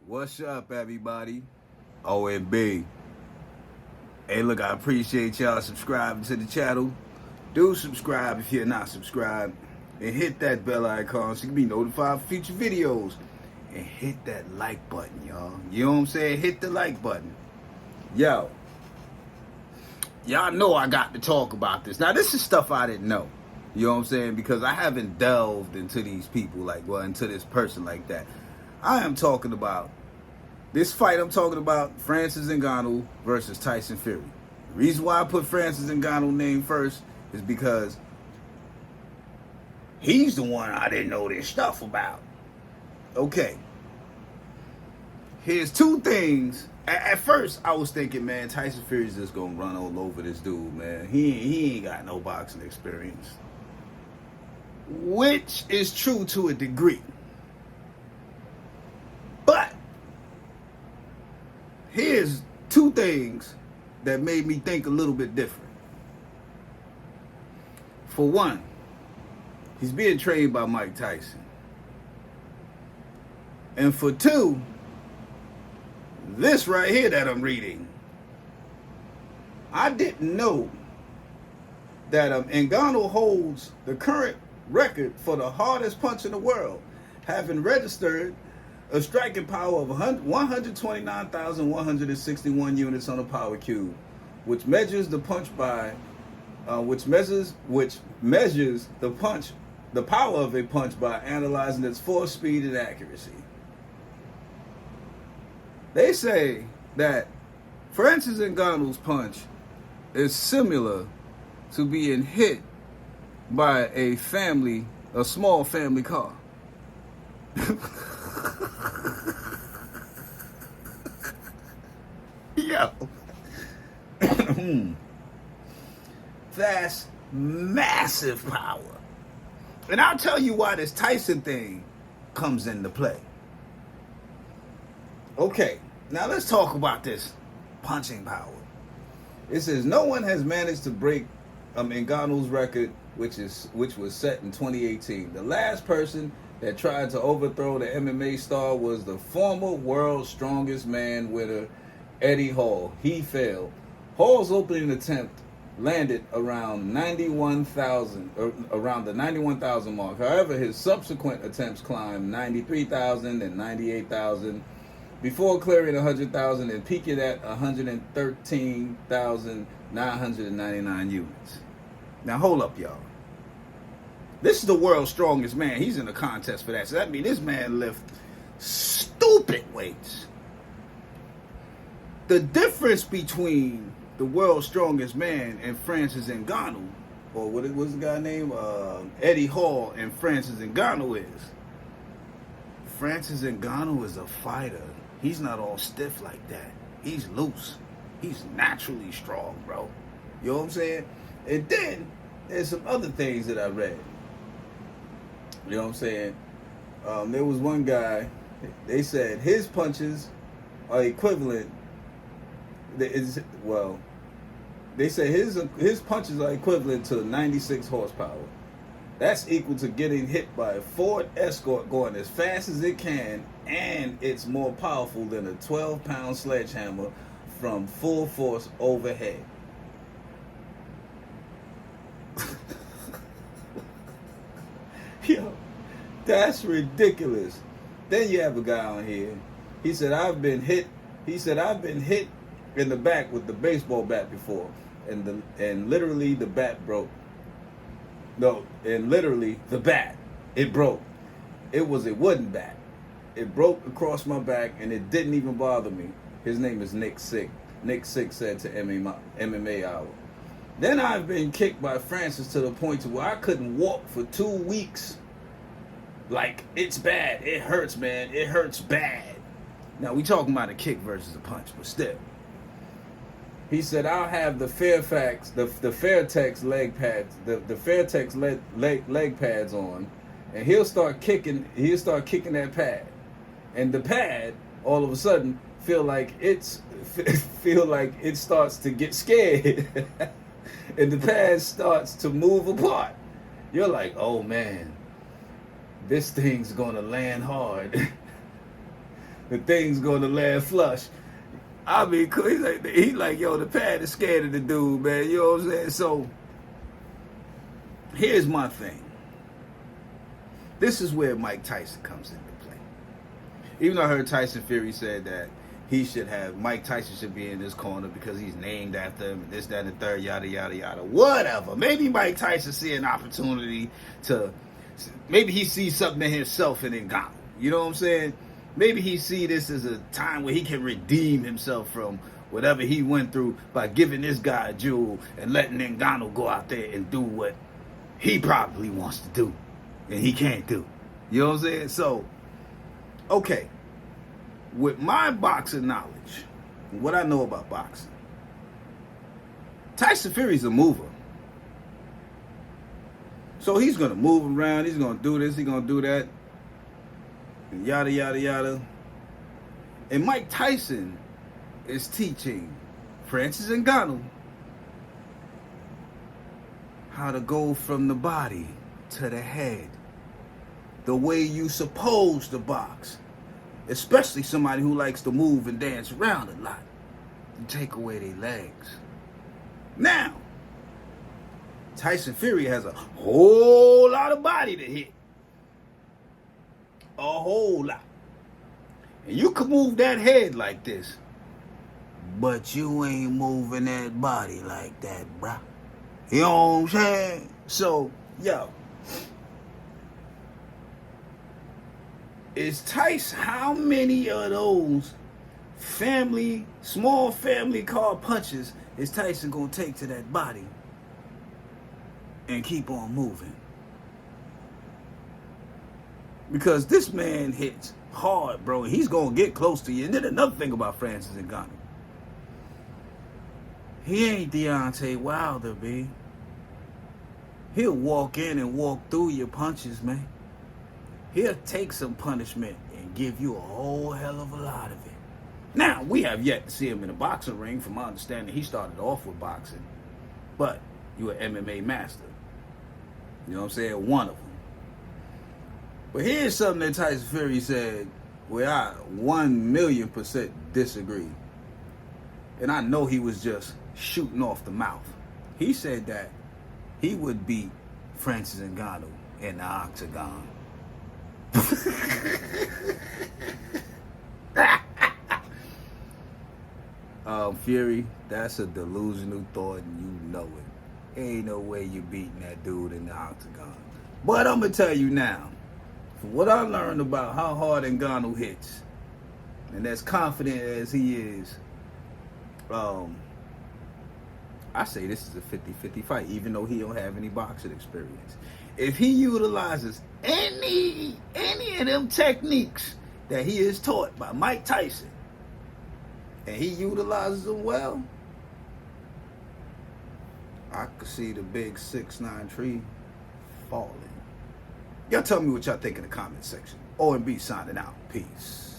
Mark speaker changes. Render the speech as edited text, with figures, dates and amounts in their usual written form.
Speaker 1: What's up, everybody? OMB. Hey, look, I appreciate y'all subscribing to the channel. Do subscribe if you're not subscribed. And hit that bell icon so you can be notified for future videos. And hit that like button, y'all. You know what I'm saying? Hit the like button. Yo, y'all know I got to talk about this. Now, this is stuff I didn't know. You know what I'm saying? Because I haven't delved into these people into this person like that. I am talking about this fight. I'm talking about Francis Ngannou versus Tyson Fury. The reason why I put Francis Ngannou name first is because he's the one I didn't know this stuff about. Okay. Here's two things. At first, I was thinking, man, Tyson Fury's just gonna run all over this dude, man. He ain't got no boxing experience, which is true to a degree. But here's two things that made me think a little bit different. For one, he's being trained by Mike Tyson. And for two, this right here that I'm reading, I didn't know that Ngannou holds the current record for the hardest punch in the world, having registered a striking power of 129,161 units on a power cube, which measures the punch by, which measures the power of a punch by analyzing its force, speed, and accuracy. They say that Francis Ngannou's punch is similar to being hit by a small family car. Yo. That's massive power. And I'll tell you why this Tyson thing comes into play. Okay, now let's talk about this punching power. It says no one has managed to break Ngannou's record, which was set in 2018. The last person that tried to overthrow the MMA star was the former world's strongest man winner, Eddie Hall. He failed. Hall's opening attempt landed around around the 91,000 mark. However, his subsequent attempts climbed 93,000 and 98,000 before clearing 100,000 and peaking at 113,999 units. Now hold up, y'all. This is the world's strongest man. He's in the contest for that. So that means this man lift stupid weights. The difference between the world's strongest man and Francis Ngannou, or what was the guy named Eddie Hall, and Francis Ngannou is, Francis Ngannou is a fighter. He's not all stiff like that. He's loose. He's naturally strong, bro. You know what I'm saying? And then there's some other things that I read. You know what I'm saying? There was one guy, they said his punches are equivalent. They say his punches are equivalent to 96 horsepower. That's equal to getting hit by a Ford Escort going as fast as it can, and it's more powerful than a 12-pound sledgehammer from full force overhead. Yo, that's ridiculous. Then you have a guy on here. He said, I've been hit in the back with the baseball bat before, and literally the bat broke. No, and literally the bat, it broke. It was a wooden bat. It broke across my back, and it didn't even bother me. His name is Nick Sick. Nick Sick said to MMA Hour. Then I've been kicked by Francis to the point to where I couldn't walk for 2 weeks. Like, it's bad. It hurts, man. It hurts bad. Now, we talking about a kick versus a punch, but still. He said, I'll have the Fairtex leg pads, the Fairtex leg pads on, and he'll start kicking that pad. And the pad, all of a sudden, feel like it starts to get scared. And the pad starts to move apart. You're like, oh man, this thing's gonna land hard. the thing's gonna land flush. I mean, he's like, yo, the pad is scared of the dude, man. You know what I'm saying? So, here's my thing. This is where Mike Tyson comes into play. Even though I heard Tyson Fury said that Mike Tyson should be in this corner because he's named after him, this, that, and the third, yada, yada, yada. Whatever. Maybe Mike Tyson see an opportunity maybe he sees something in himself in Ngannou. You know what I'm saying? Maybe he see this as a time where he can redeem himself from whatever he went through by giving this guy a jewel and letting Ngannou go out there and do what he probably wants to do and he can't do. You know what I'm saying? So, okay. With my boxing knowledge, what I know about boxing, Tyson Fury's a mover. So he's going to move around, he's going to do this, he's going to do that, and yada, yada, yada. And Mike Tyson is teaching Francis Ngannou how to go from the body to the head, the way you supposed to box. Especially somebody who likes to move and dance around a lot. You take away their legs. Now, Tyson Fury has a whole lot of body to hit. A whole lot. And you can move that head like this, but you ain't moving that body like that, bruh. You know what I'm saying? So, yo. Is Tyson, how many of those small family car punches is Tyson going to take to that body and keep on moving? Because this man hits hard, bro. He's going to get close to you. And then another thing about Francis Ngannou. He ain't Deontay Wilder, B. He'll walk in and walk through your punches, man. He'll take some punishment and give you a whole hell of a lot of it. Now, we have yet to see him in a boxing ring. From my understanding, he started off with boxing. But you're an MMA master. You know what I'm saying? One of them. But here's something that Tyson Fury said where I 1,000,000% disagree. And I know he was just shooting off the mouth. He said that he would beat Francis Ngannou in the octagon. Fury, that's a delusional thought and you know it. Ain't no way you beating that dude in the octagon. But I'm going to tell you now, from what I learned about how hard Ngannou hits, and as confident as he is, I say this is a 50-50 fight, even though he don't have any boxing experience. If he utilizes any of them techniques that he is taught by Mike Tyson, and he utilizes them well, I could see the big 6'9" tree falling. Y'all tell me what y'all think in the comment section. O&B signing out. Peace.